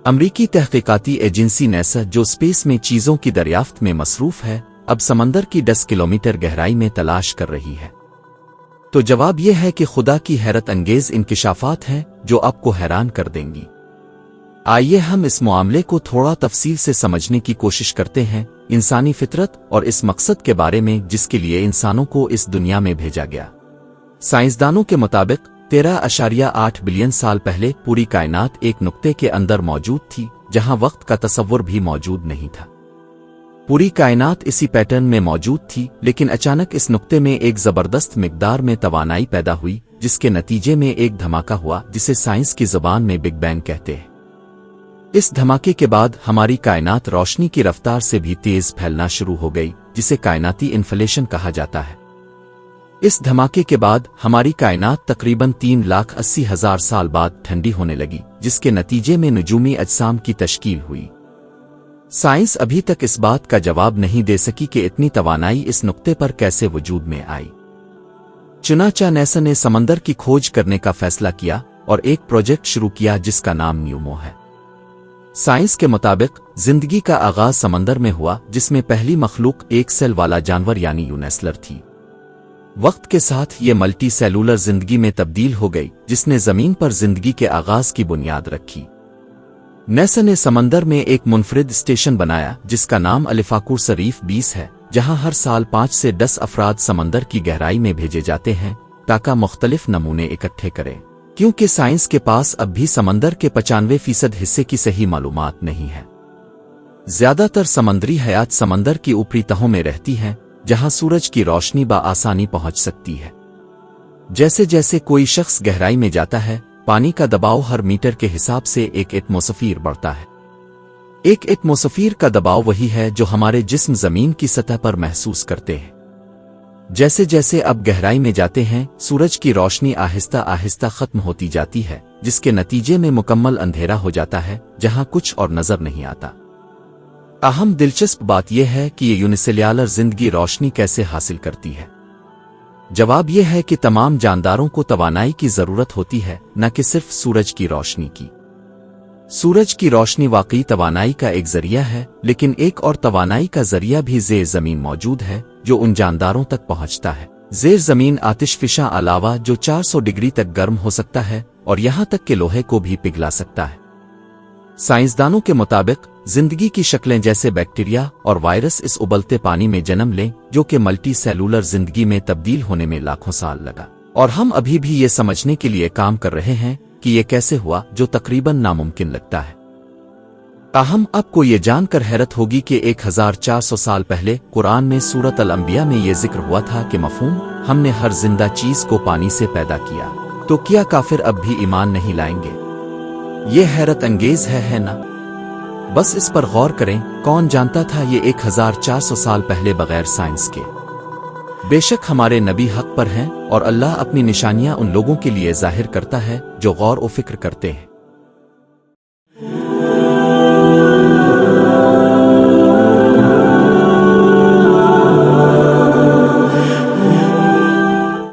امریکی تحقیقاتی agency NASA جو اسپیس میں چیزوں کی دریافت میں مصروف ہے، اب سمندر کی 10 کلومیٹر گہرائی میں تلاش کر رہی ہے۔ تو جواب یہ ہے کہ خدا کی حیرت انگیز انکشافات ہیں جو آپ کو حیران کر دیں گی۔ آئیے ہم اس معاملے کو تھوڑا تفصیل سے سمجھنے کی کوشش کرتے ہیں، انسانی فطرت اور اس مقصد کے بارے میں جس کے لیے انسانوں کو اس دنیا میں بھیجا گیا۔ سائنسدانوں کے مطابق 13.8 بلین سال پہلے پوری کائنات ایک نقطے کے اندر موجود تھی جہاں وقت کا تصور بھی موجود نہیں تھا۔ پوری کائنات اسی پیٹرن میں موجود تھی، لیکن اچانک اس نقطے میں ایک زبردست مقدار میں توانائی پیدا ہوئی جس کے نتیجے میں ایک دھماکہ ہوا جسے سائنس کی زبان میں بگ بینگ کہتے ہیں۔ اس دھماکے کے بعد ہماری کائنات روشنی کی رفتار سے بھی تیز پھیلنا شروع ہو گئی، جسے کائناتی انفلیشن کہا جاتا ہے۔ اس دھماکے کے بعد ہماری کائنات تقریباً 3,80,000 سال بعد ٹھنڈی ہونے لگی، جس کے نتیجے میں نجومی اجسام کی تشکیل ہوئی۔ سائنس ابھی تک اس بات کا جواب نہیں دے سکی کہ اتنی توانائی اس نقطے پر کیسے وجود میں آئی۔ چنانچہ ناسا نے سمندر کی کھوج کرنے کا فیصلہ کیا اور ایک پروجیکٹ شروع کیا جس کا نام نیومو ہے۔ سائنس کے مطابق زندگی کا آغاز سمندر میں ہوا، جس میں پہلی مخلوق ایک سیل والا جانور یعنی یونیسلر تھی۔ وقت کے ساتھ یہ ملٹی سیلولر زندگی میں تبدیل ہو گئی، جس نے زمین پر زندگی کے آغاز کی بنیاد رکھی۔ ناسا نے سمندر میں ایک منفرد اسٹیشن بنایا جس کا نام الیفاکوس ریف بیس ہے، جہاں ہر سال 5 سے 10 افراد سمندر کی گہرائی میں بھیجے جاتے ہیں تاکہ مختلف نمونے اکٹھے کریں، کیونکہ سائنس کے پاس اب بھی سمندر کے 95% حصے کی صحیح معلومات نہیں ہے۔ زیادہ تر سمندری حیات سمندر کی اوپری تہوں میں رہتی ہیں، جہاں سورج کی روشنی بآسانی پہنچ سکتی ہے۔ جیسے جیسے کوئی شخص گہرائی میں جاتا ہے، پانی کا دباؤ ہر میٹر کے حساب سے 1 ایٹموسفیر بڑھتا ہے۔ 1 ایٹموسفیر کا دباؤ وہی ہے جو ہمارے جسم زمین کی سطح پر محسوس کرتے ہیں۔ جیسے جیسے اب گہرائی میں جاتے ہیں، سورج کی روشنی آہستہ آہستہ ختم ہوتی جاتی ہے، جس کے نتیجے میں مکمل اندھیرا ہو جاتا ہے جہاں کچھ اور نظر نہیں آتا۔ اہم دلچسپ بات یہ ہے کہ یہ یونیسیلولر زندگی روشنی کیسے حاصل کرتی ہے۔ جواب یہ ہے کہ تمام جانداروں کو توانائی کی ضرورت ہوتی ہے، نہ کہ صرف سورج کی روشنی کی۔ سورج کی روشنی واقعی توانائی کا ایک ذریعہ ہے، لیکن ایک اور توانائی کا ذریعہ بھی زیر زمین موجود ہے جو ان جانداروں تک پہنچتا ہے۔ زیر زمین آتش فشاں علاوہ جو 400 ڈگری تک گرم ہو سکتا ہے اور یہاں تک کہ لوہے کو بھی پگھلا سکتا ہے۔ سائنسدانوں کے مطابق زندگی کی شکلیں جیسے بیکٹیریا اور وائرس اس ابلتے پانی میں جنم لیں، جو کہ ملٹی سیلولر زندگی میں تبدیل ہونے میں لاکھوں سال لگا، اور ہم ابھی بھی یہ سمجھنے کے لیے کام کر رہے ہیں کہ یہ کیسے ہوا، جو تقریباً ناممکن لگتا ہے۔ تاہم آپ کو یہ جان کر حیرت ہوگی کہ 1400 سال پہلے قرآن میں سورۃ الانبیاء میں یہ ذکر ہوا تھا کہ مفہوم ہم نے ہر زندہ چیز کو پانی سے پیدا کیا، تو کیا کافر اب بھی ایمان نہیں لائیں گے؟ یہ حیرت انگیز ہے نا؟ بس اس پر غور کریں، کون جانتا تھا یہ 1400 سال پہلے بغیر سائنس کے؟ بے شک ہمارے نبی حق پر ہیں، اور اللہ اپنی نشانیاں ان لوگوں کے لیے ظاہر کرتا ہے جو غور و فکر کرتے ہیں۔